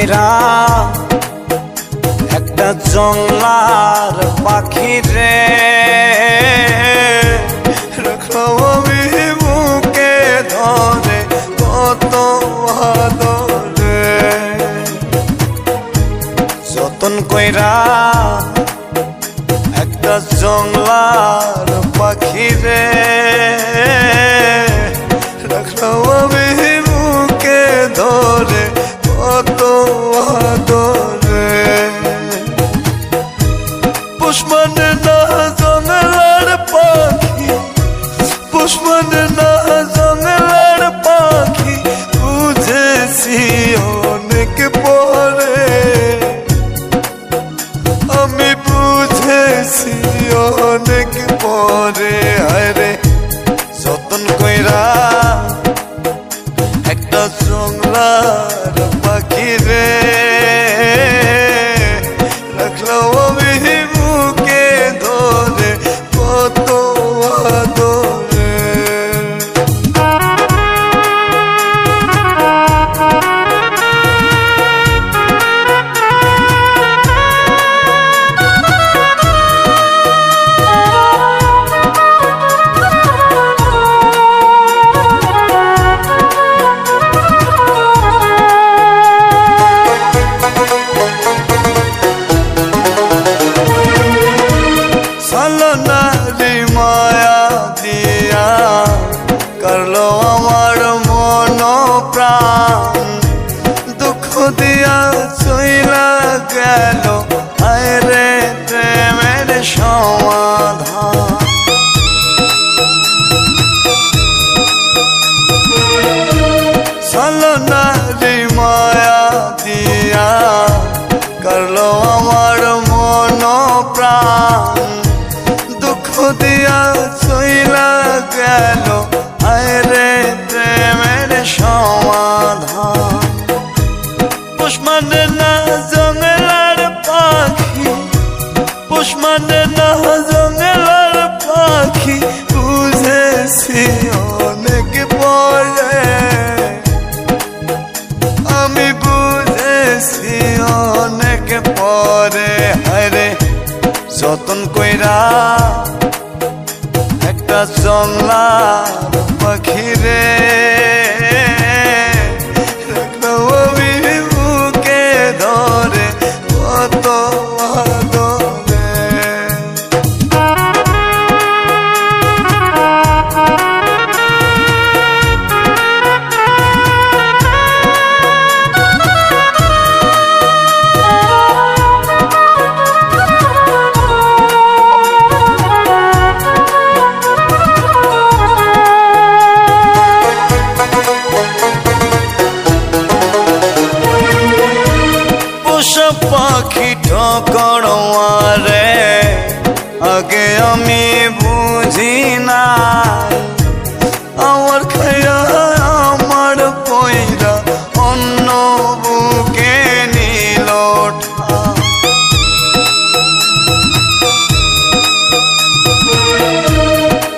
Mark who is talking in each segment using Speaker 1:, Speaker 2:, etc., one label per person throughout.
Speaker 1: কইরা একটা জংলার পাখি রে রাখলাম আমি বুকে ধরে কত আদরে যতন কইরা একটা জংলার পাখি রে রাখলাম আমি বুকে ধরে কত আদরে পুষ্পনে না জংলার পাখি পুষ্পনে না জংলার পাখি বুঝেছি অনেক পরে আমি বুঝেছি অনেক পরে আরে যতন কইরা একটা জংলার পাখি রে রাখলাম আমি বুকে ধরে কত আদরে নারী মায়া দিয়া করলো আমার মন প্রাণ দুঃখ দিয়া চইলা গেল আরে প্রেমের সমাধান চলো নারী মায়া দিয়া করলো আমার মন প্রাণ দুঃখ দিয়া চইলা গেল আরে প্রেমের সমাধান পুষ্পনে না জংলার পাখি পুষ্পনে না জংলার পাখি বুঝেছি অনেক পরে আমি বুঝেছি অনেক পরে আরে যতন কইরা একটা জংলার পাখি রে রাখলাম আমি বুকে ধরে কত আদরে পাখি ঠকড়ে আগে আমি বুঝি না আমার খায়া আমার পয়রা অন্য বুকে নিল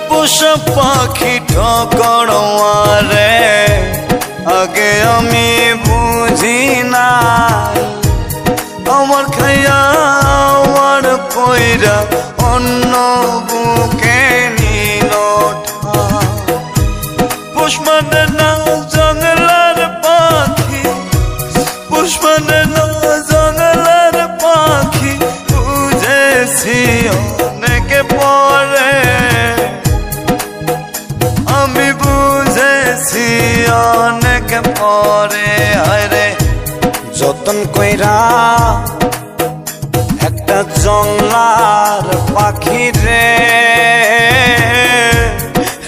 Speaker 1: পোষা পাখি ঠকড়ে আগে আমি বুঝি না আমার খায়া আমার পয়রা অন্য বুকে নিল পুষ্পনে না জংলার পাখি পুষ্পনে না জংলার পাখি বুঝেছি অনেক পরে আমি বুঝেছি অনেক পরে আরে যতন কইরা একটা জংলার পাখি রে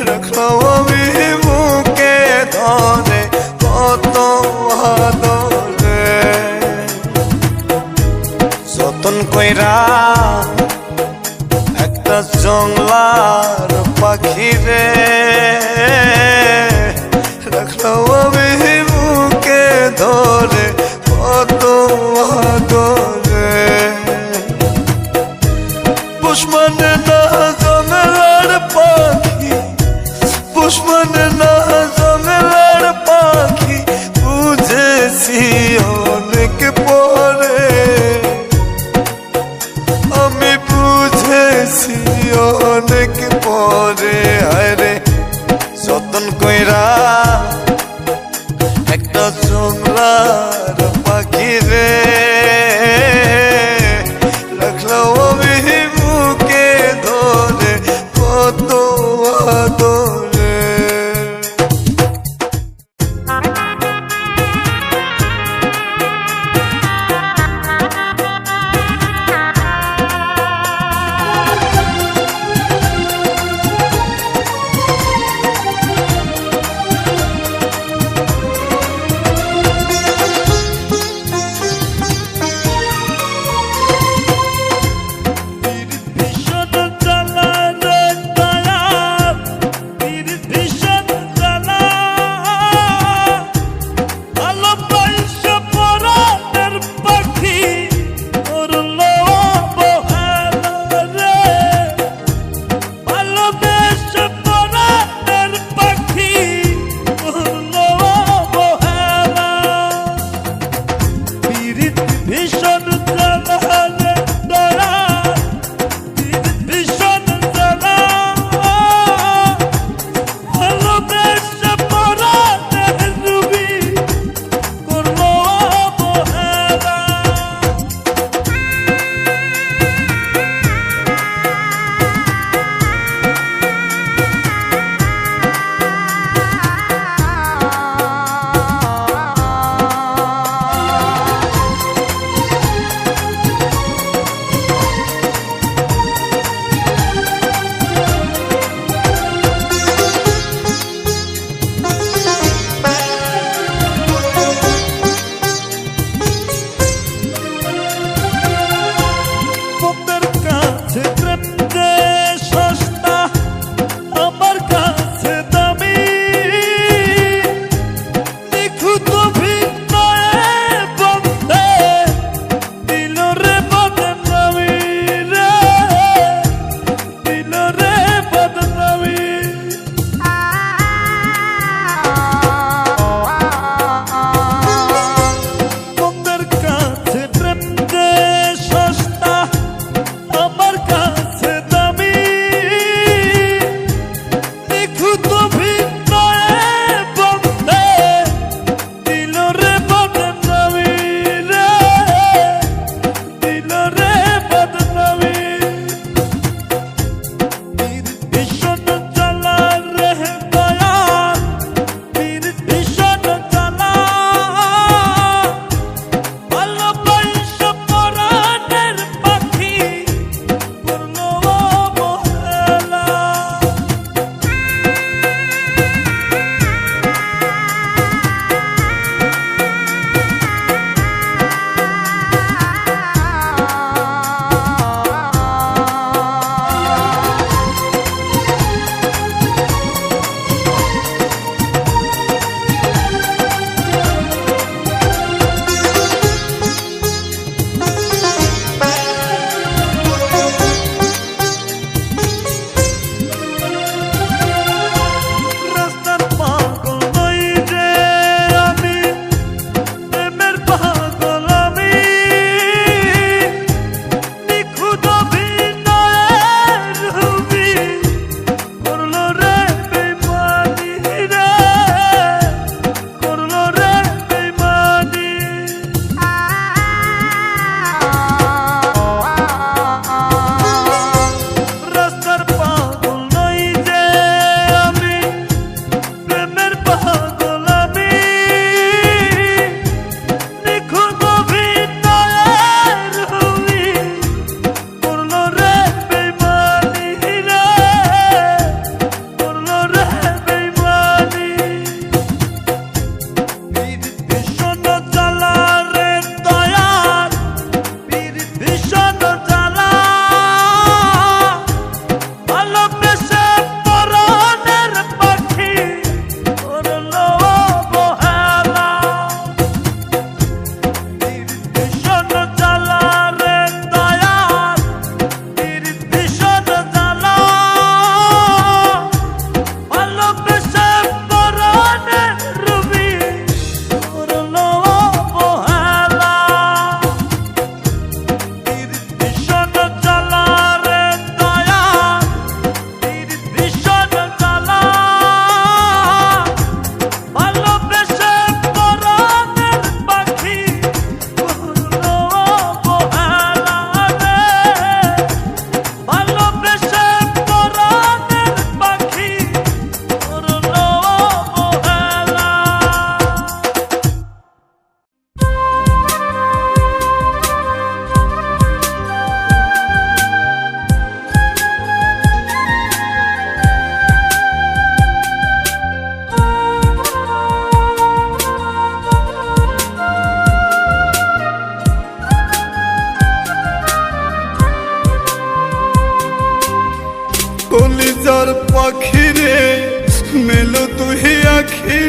Speaker 1: রাখলাম আমি বুকে ধরে কত আদরে যতন কইরা একটা জংলার পাখি রে রাখলাম আমি বুকে ধরে কত আদরে পুষ্পনে না জংলার পাখি পুষ্পনে না জংলার পাখি বুঝেছি অনেক কইরা একটা জংলার পাখি রে রাখলাম আমি বুকে ধরে কত আদরে।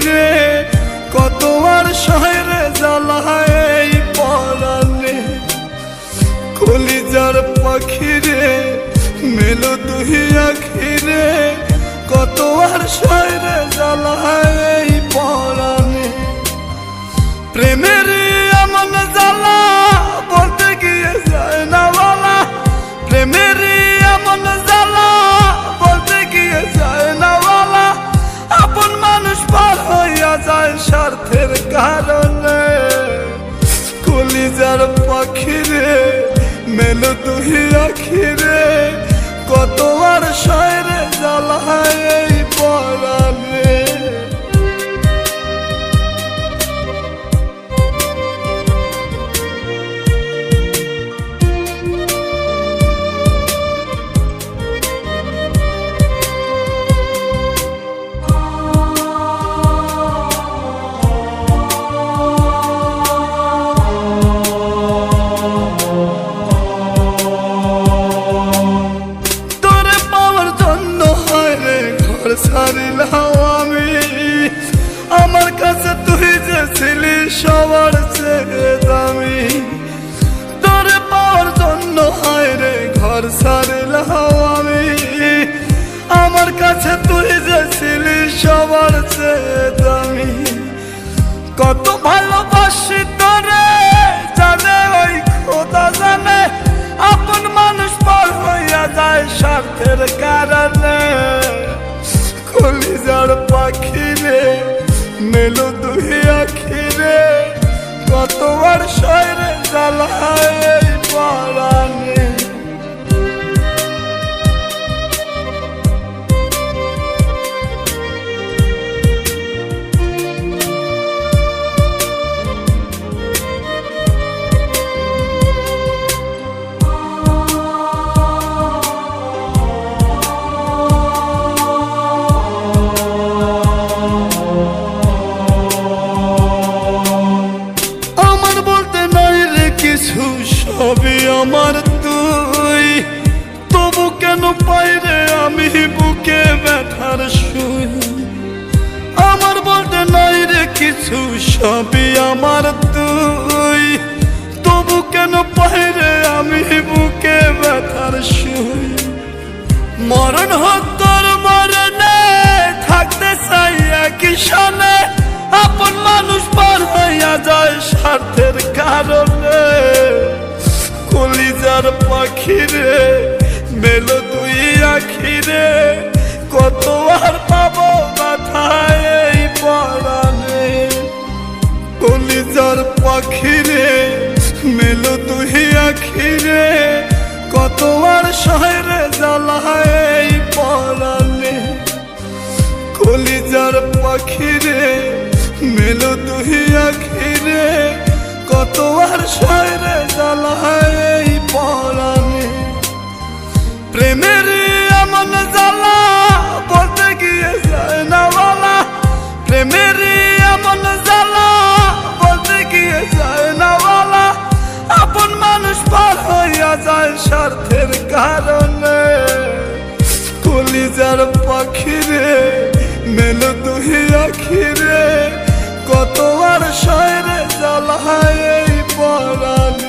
Speaker 1: রে কত আর শহরে জ্বালায় এই পরাণে কলিজার পাখি রে মেলো দুই আখি রে কত আর শহরে জ্বালায় এই পরাণে প্রেমের এমন জ্বালা বলতে গিয়ে যায় না বলা প্রেমের এমন জ্বালা বলতে গিয়ে যায় না বলা আপন মানুষ পার হইয়া যায় স্বার্থের কারণে কলিজার পাখি রে মেলো দুই আখি রে কত আর শহরে জ্বালায় এই পরাণে ছাড়িলাম আমি আমার কাছে তুই যে ছিলি সবার চেয়ে দামি তোরে পাওয়ার জন্য হায় রে ঘর ছাড়িলাম আমি আমার কাছে তুই যে ছিলি সবার চেয়ে দামি কত ভালোবাসি তোরে জানে ওই খোদা জানে আপন মানুষ পার হইয়া যায় স্বার্থের কারণে কলিজার পাখি রে মেলো দুই আখি রে কত আর শহরে জ্বালায় এই পরাণে সবই আমার তুই তবু কেন পাই রে আমি বুকে ব্যথার শুই আমার বলতে নাই রে কিছু সবই আমার তুই তবু কেন পাই রে আমি বুকে ব্যথার শুই মরণ হোক তোর মরণে থাকতে চাই একই সনে আপন মানুষ পার হইয়া যায় স্বার্থের কারণে কলিজার পাখি রে মেলো দুই আখি রে কত আর পাবো মাথায় এই পরাণে কলিজার পাখি রে মেলো দুই আখি রে কত আর শহরে জ্বালায় এই পরাণে কলিজার পাখি রে মেলো দুই আখি রে কত আর শহরে জ্বালায় এই পরাণে প্রেমের এমন জ্বালা বলতে গিয়ে যায় না বলা প্রেমের এমন জ্বালা বলতে গিয়ে যায় না বলা আপন মানুষ পার হইয়া যায় স্বার্থের কারণে কলিজার পাখি রে মেলো দুই আখি রে কত আর শহরে জ্বালায় এই পরাণে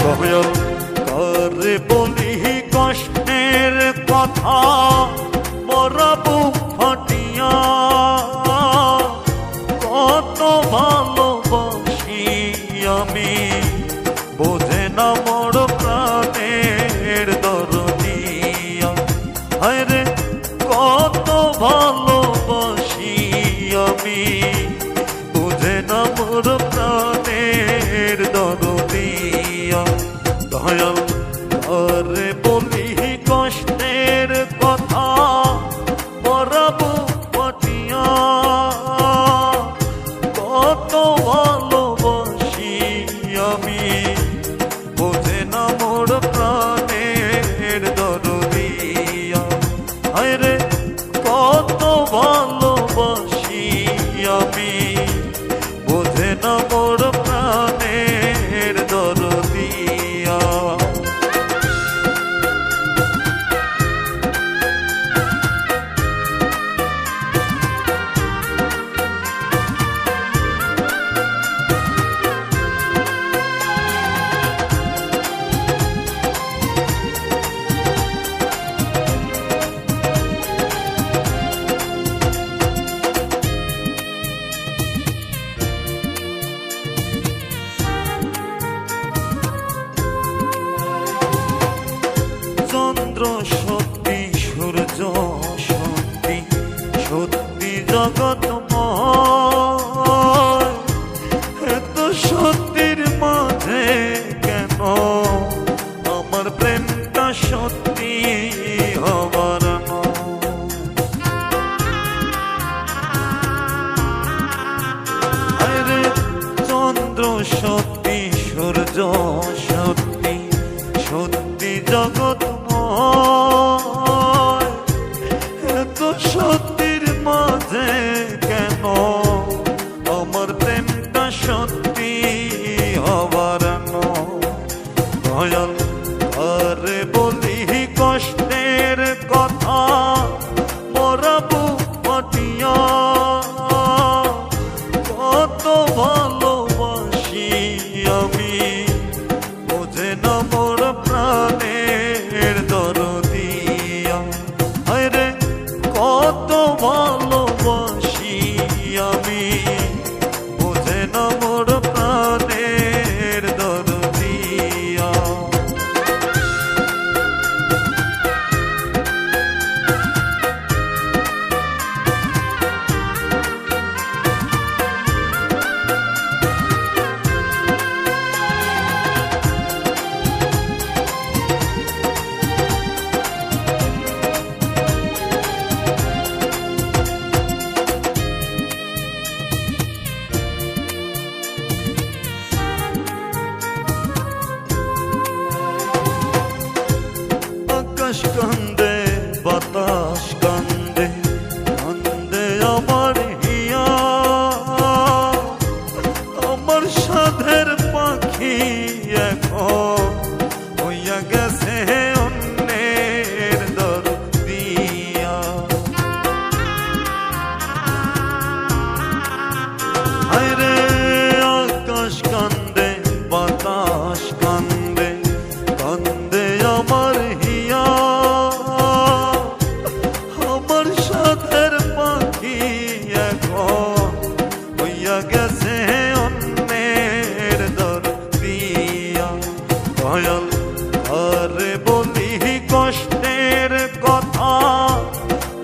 Speaker 2: দয়াল কারে বলি কষ্টের কথা মরা বুক ফাটিয়া কত ভালোবাসি আমি বোঝে না মোর প্রাণের দরদিয়া হায়রে কত ভালোবাসি আমি বোঝে না মোর প্রাণের দরদিয়া দয়াল আরে বলি কষ্টের কথা মরাবো পাটিয়া কত ভালোবাসি আমি বোঝে না মোর প্রাণের দরদিয়া হায়রে কত ভালোবাসি আমি বোঝে না মোর প্রাণের দরদিয়া চন্দ্র সত্যি সূর্য সত্যি সত্যি জগৎময় এত সত্যির মাঝে কেন আমার প্রেমটা সত্যি হবার আরে চন্দ্র সত্যি সূর্য সত্যি সত্যি জগৎময় এত সত্যির মাঝে কেন আমার প্রেমটা সত্যি হবার দয়াল আরে বলি কষ্টের কথা মরাবো পাটিয়া কত ভালোবাসি আমি বোঝে না মোর প্রাণের দরদিয়া হায়রে কত ভালোবাসি আমি বোঝে না মোর প্রাণের দরদিয়া আকাশ কান্দে বাতাস কান্দে কান্দে আমার হিয়া আমার সাধের পাখি এখন হইয়া গেছে অন্যের দরদিয়া হায়রে আকাশ কান্দে বাতাস কান্দে কান্দে আমার হিয়া আমার সাথের পাখি এখন হইয়া গেছে অন্যের দরদিয়া দয়াল আরে বলি কষ্টের কথা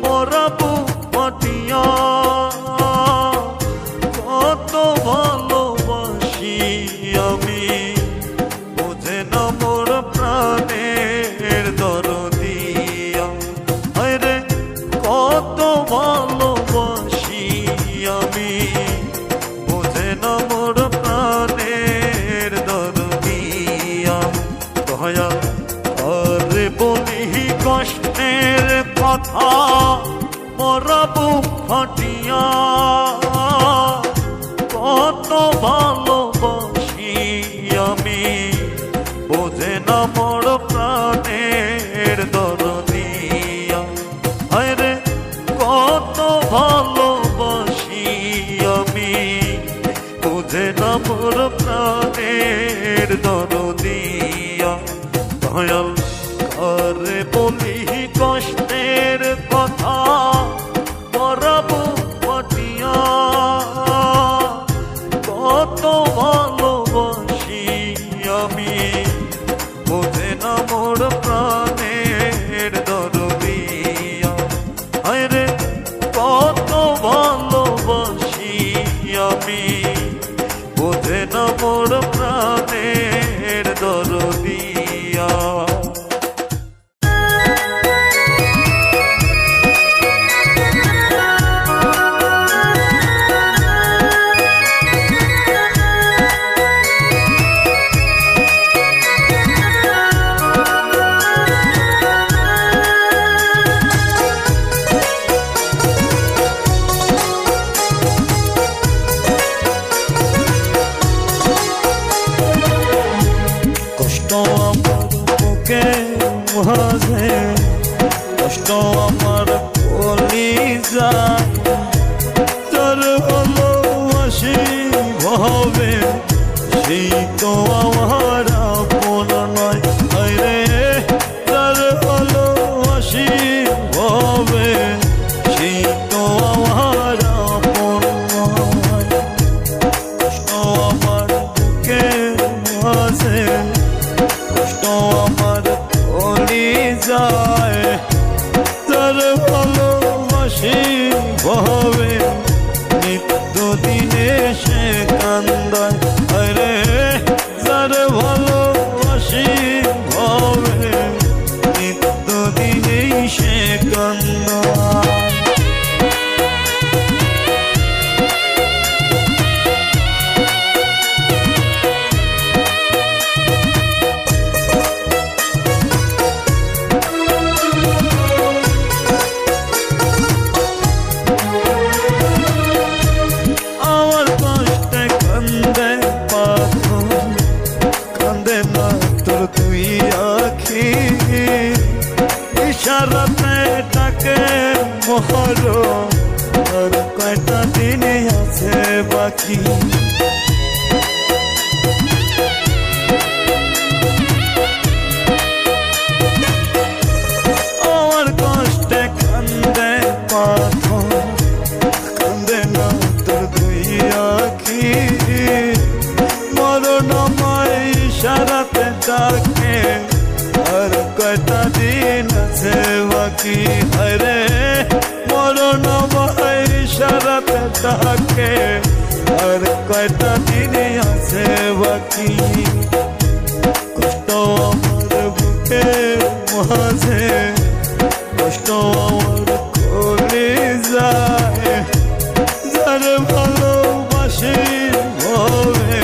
Speaker 2: মরাবো পাটিয়া কত ভালোবাসি আমি বোঝে না মোর প্রাণের দরদিয়া হায়রে কত ভালোবাসি আমি বোঝে না মোর প্রাণের দরদিয়া দয়াল আরে বলি কষ্টের কথা মরাবো ফাটিয়া কত ভালোবাসি আমি বোঝে না মোর প্রাণের দরদিয়া হায়রে কত ভালোবাসি আমি বোঝে না মোর প্রাণের দরদিয়া দয়াল কারে বলি কষ্টের কথা পরাবো পাটিয়া কত ভালোবাসি আমি বোঝে না মোর প্রাণের দরদিয়া আরে কত ভালোবাসি আমি বোঝে না মোর প্রাণের দরদিয়া
Speaker 1: কষ্ট আমার কলিজায় তোর ভালোবাসি ভাবে সেই তো আমার আপন নয় রে তোর ভালোবাসি ভাবে সেই তো আমার আপন নয় কষ্ট আমার বুকে মাঝে কষ্ট আমার কলিজায় তোর ভালোবাসি ভাবে নিত্য দিনে সে কান্দায় আরে যার ভালোবাসি ভাবে নিত্য দিনেই সে কান্দায় ইশারাতে তাকে মহরো আর কয়টা দিন আছে বাকি আমার কষ্টে কান্দে পাথর কান্দে না তোর দুই আখি মরণময় ইশারাতে তাকে আর কয়টা দিন আছে বাকি হরে মরণময় ইশারাতে তাকে আর কয়টা দিন আছে বাকি কষ্ট আমার বুকে মাঝে কষ্ট আমার কলিজায় যার ভালোবাসি ভাবে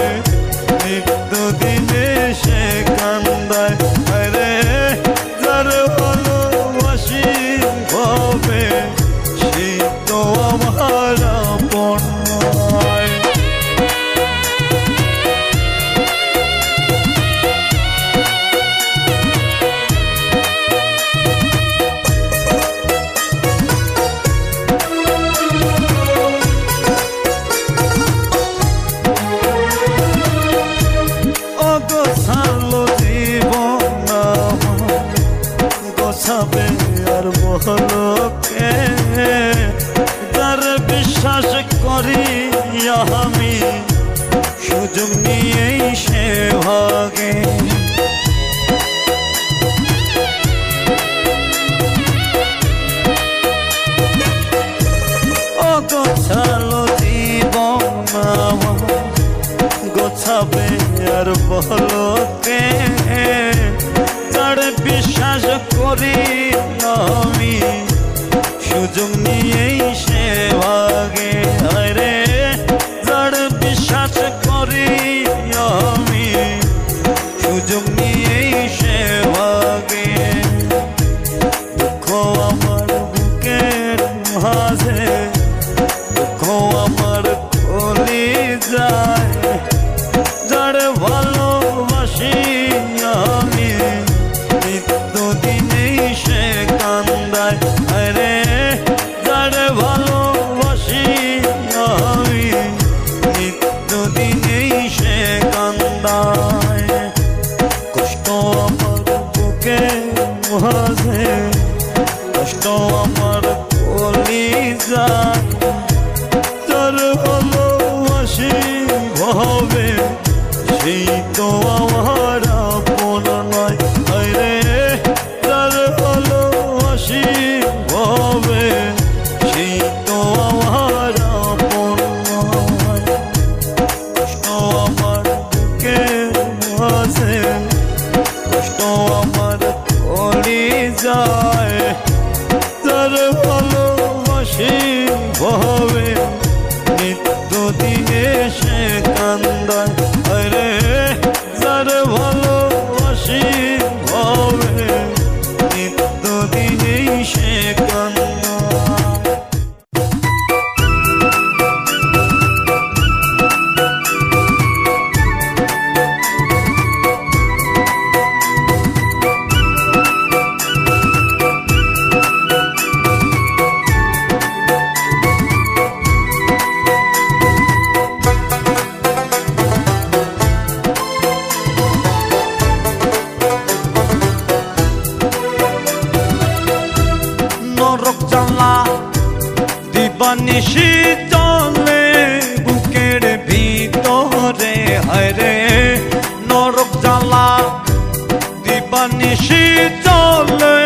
Speaker 1: নিত্য দিনে সে কান্দায় আরে যার ভালোবাসি ভাবে সে তো আমার আপন নয় গোছাবে আর বহলকে তার বিশ্বাস করি আমি সুযোগ নিয়েই সে ভাগে গোছালো জীবন গোছাবে আর বহলকে তার বিশ্বাস করি আমি সুযোগ নিয়েই সে ভাগে আরে যার বিশ্বাস করি আমি সুযোগ নিয়েই সে ভাগে দুঃখ আমার বুকের মাঝে দুঃখ আমার কলিজায় যার ভালোবাসি আমি নিত্য দিনেই সে কান্দায় আরে যার ভালোবাসি আমি নিত্য দিনেই সে কান্দায় কষ্ট আমার
Speaker 2: মাঝে কষ্ট আমার কলিজায় যার ভালোবাসি ভাবে সেই তো আমার আপন নয়। আরে যার ভালোবাসি ভাবে সেই তো আমার আপন নয়। কষ্ট আমার বুকে মাঝে কষ্ট আমার কলিজায় যার ভালোবাসি ভাবে নিত্য দিনে সে কান্দায়। আরে যার ভালোবাসি ভাবে নিত্য দিনেই সে কান্দায়। নরক জ্বালা দিবানিশি চলে বুকের ভিতরে। হায়রে নরক জ্বালা দিবানিশি চলে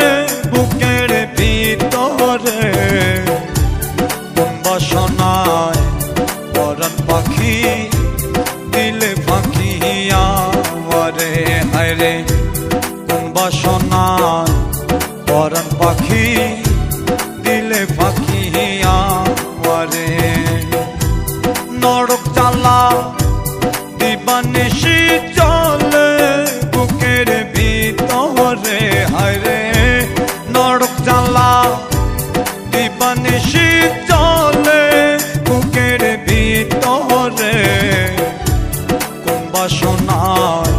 Speaker 2: বুকের ভিতরে। কোন বাসনায় পরাণ পাখি দিলে ফাঁকি আমারে। হায়রে কোন বাসনায় পরাণ পাখি দিলে ফাঁকি আমারে। নরক জ্বালা দিবানিশি চলে বুকের ভিতরে। হায়রে নরক জ্বালা দিবানিশি চলে বুকের ভিতরে। কোন বাসনায়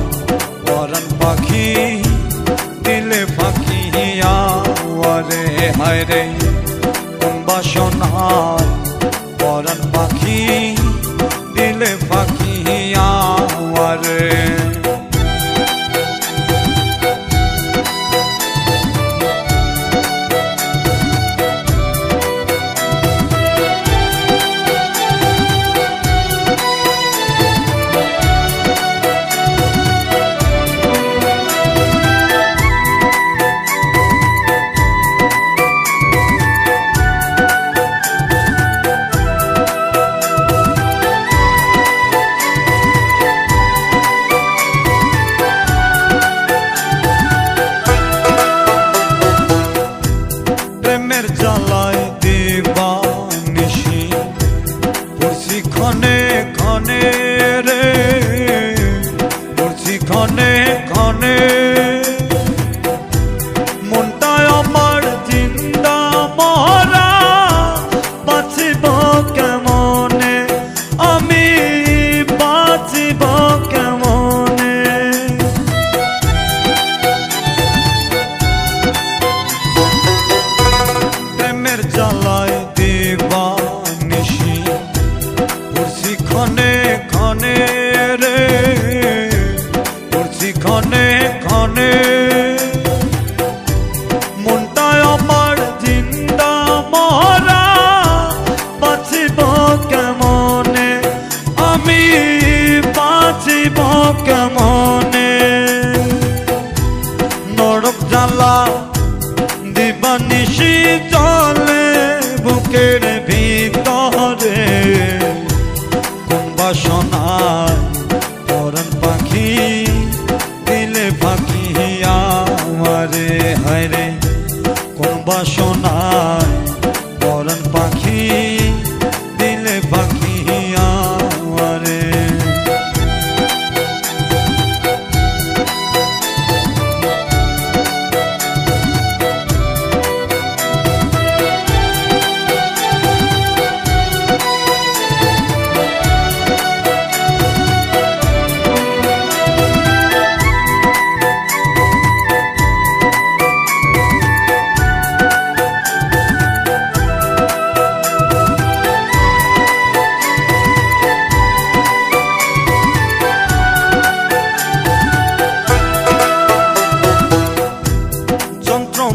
Speaker 2: পরাণ পাখি দিলে ফাঁকি আমারে। হায়রে কোন বাসনায় পরাণ পাখি দিলে ফাঁকি আমারে। প্রেমের জ্বালায় দিবানিশি পড়ছি ক্ষণে ক্ষণে রে, পড়ছি ক্ষণে ক্ষণে। মনটায় আমার জিন্দা মরা বাঁচিব কেমনে, আমি বাঁচিব কেমনে। প্রেমের জ্বালায় দিবানিশি পড়ছি ক্ষণে ক্ষণে রে, পড়ছি ক্ষণে ক্ষণে। মনটায় আমার জিন্দা মরা বাঁচিব কেমনে, আমি বাঁচিব কেমনে। নরক জ্বালা দিবানিশি চলে বুকের ভিতরে। কোন বাসনায় পরাণ পাখি দিলে ফাঁকি আমারে। হায়রে কোন বাসনায় পরাণ পাখি দিলে ফাঁকি আমারে।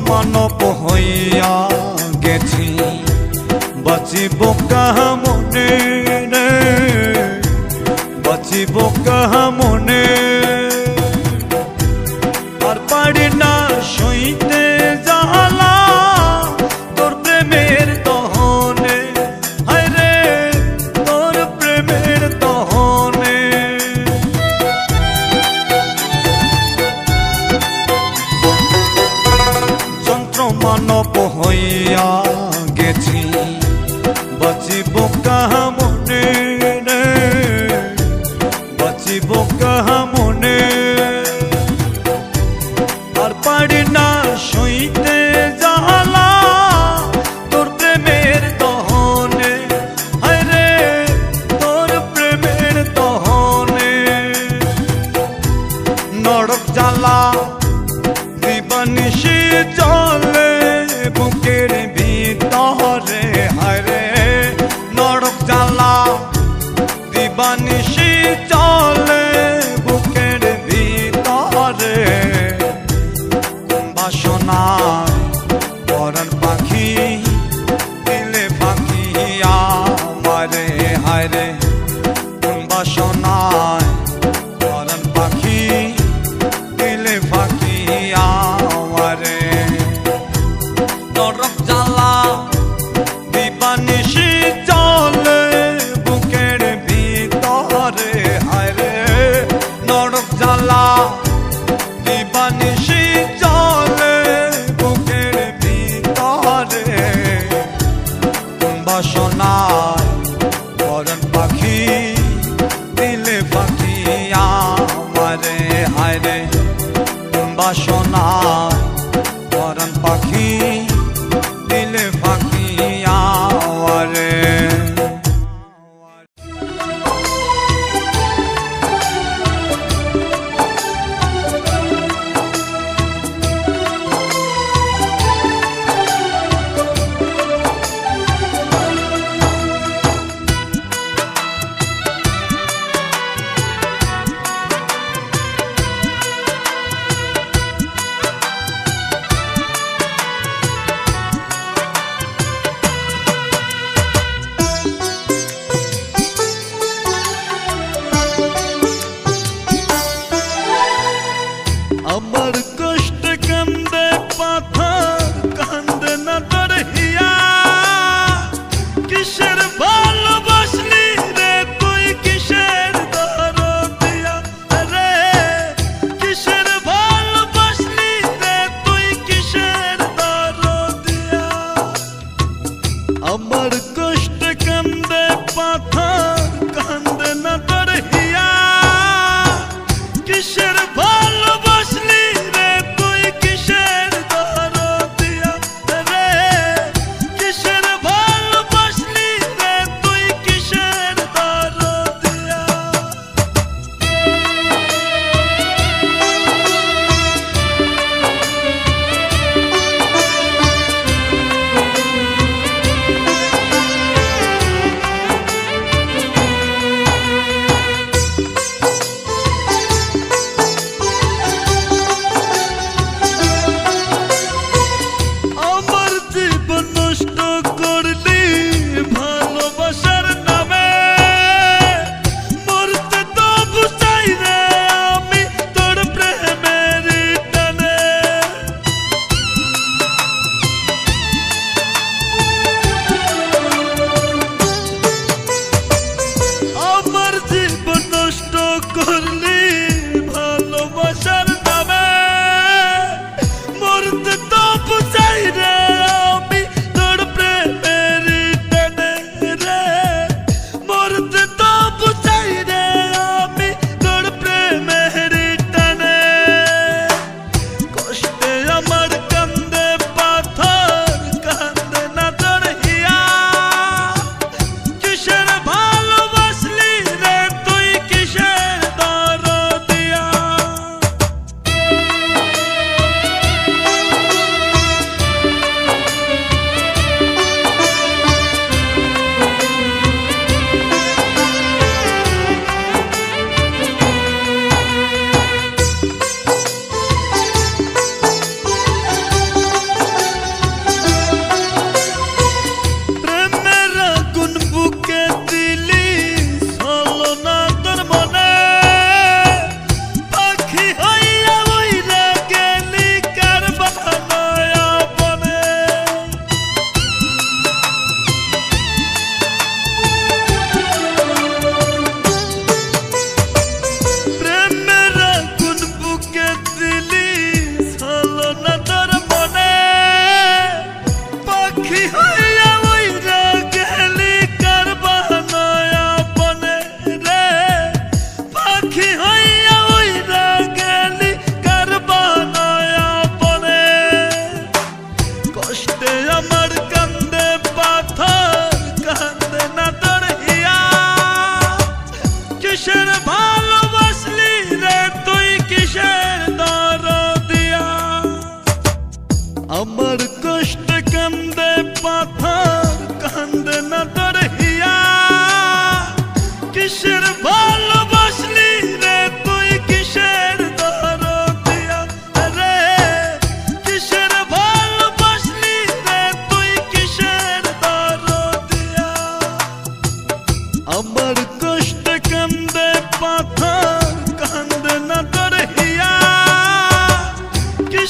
Speaker 2: মানব হইয়া গেছি বাঁচিব কাহা মনে রে বাঁচিব কাহা মনে আর পারি না সইতে জ্বালা তোর প্রেমের দহনে হায় রে তোর প্রেমের দহনে যন্ত্র মানব হইয়া গেছি বাঁচিব কাহা মনে রে বাঁচিব কাহা মনে আর পারি না সইতে জ্বালা তোর প্রেমের দহনে হায় রে তোর প্রেমের দহনে নরক জ্বালা দিবানিশি চলে বুকের ভিতরে হায় রে নরক জ্বালা দিবানিশি চলে বুকের ভিতরে বাসনায় পরাণ পাখি দিলে পাখি আমারে হায় রে বাসনায় পরাণ পাখি দিলে পাখি আমারে নরক জ্বালা দিবানিশি চলে বুকের ভিতরে হায় রে নরক জ্বালা দিবানিশি চলে বুকের ভিতরে বাসনায় পরাণ পাখি দিলে পাখি আমারে হায় রে বাসনায় পরাণ পাখি দিলে পাখি আমারে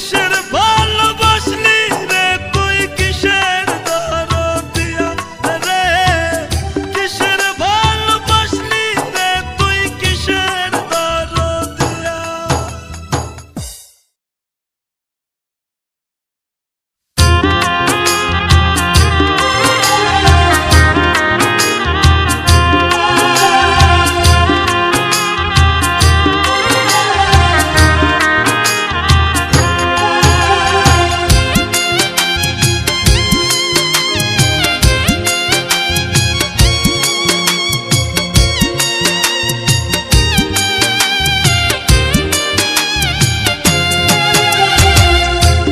Speaker 1: কিসের ভালোবাসলি রে তুই কিসের দরদিয়া রে কিসের ভালোবাসলি রে তুই কিসের দরদিয়া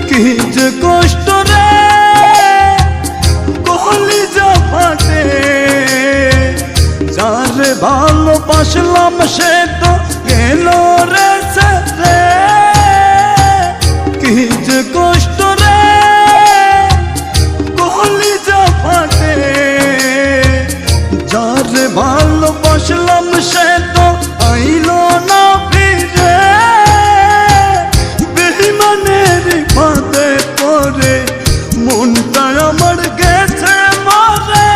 Speaker 1: কি যে কষ্ট রে কলিজা ফাটে যারে ভালোবাসলাম সে তো গেল রে ছেড়ে কি যে কষ্ট রে কলিজা ফাটে যারে ভালোবাসলাম সে তো আইলো না ফিরে বেঈমানের ফাঁদে পড়ে মনটা আমার গেছে মরে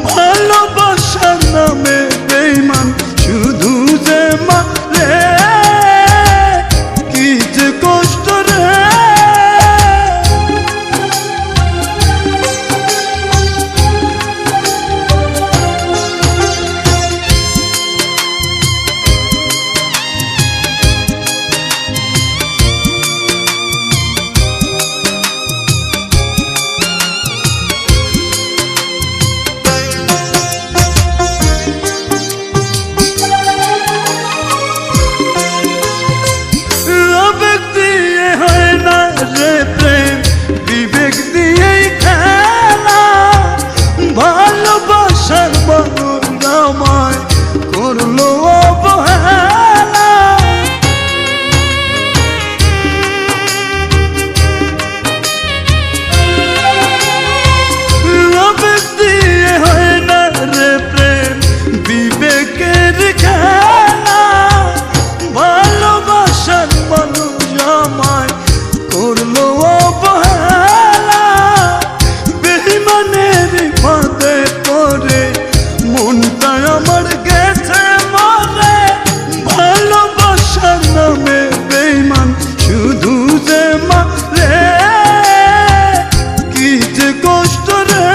Speaker 1: ভালোবাসার নামে বেঈমান শুধু যে মারে কি যে কষ্ট রে আবেগ দিয়ে হয় না রে প্রেম বিবেক দিয়েই খেলা ভালোবাসার মানুষ আমায় করলো অবহেলা আবেগ দিয়ে হয় না রে প্রেম বিবেকের খেলা ভালোবাসার মানুষ আমায় করলো অবহেলা বেঈমানের ফাঁদে পড়ে মনটা আমার গেছে মরে ভালোবাসার নামে বেঈমান শুধু যে মারে কি যে কষ্ট রে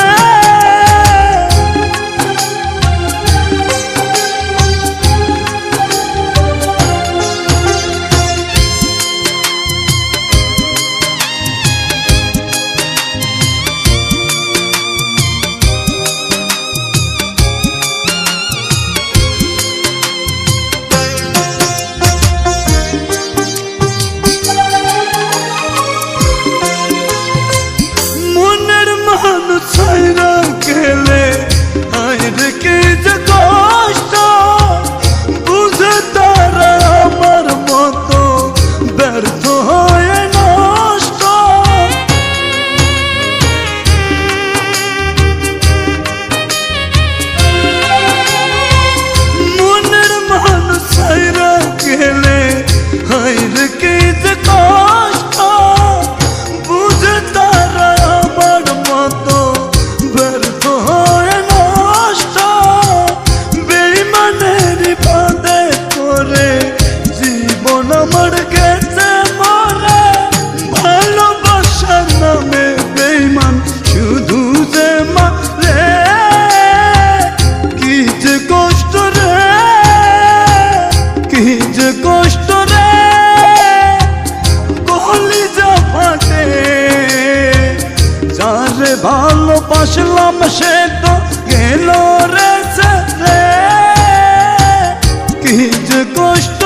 Speaker 1: মনের মানুষ ছাইরা গেলে আইরে কি যে কষ্ট বুঝে তারা আমার মতো ব্যর্থ হয়ে নষ্ট মনের মানুষ ছাইরা গেলে আইরে কি যে কষ্ট বুঝে তারা আমার মতো ব্যর্থ হয়ে নষ্ট বেঈমানের ফাঁদে পড়ে জীবন আমার গেছে মরে ভালোবাসার নামে বেঈমান শুধু যে মারে কি যে কষ্ট রে কি যে কষ্ট রে কলিজা ফাটে যারে ভালোবাসলাম সে তো গেল রে ছেড়ে কি যে কষ্ট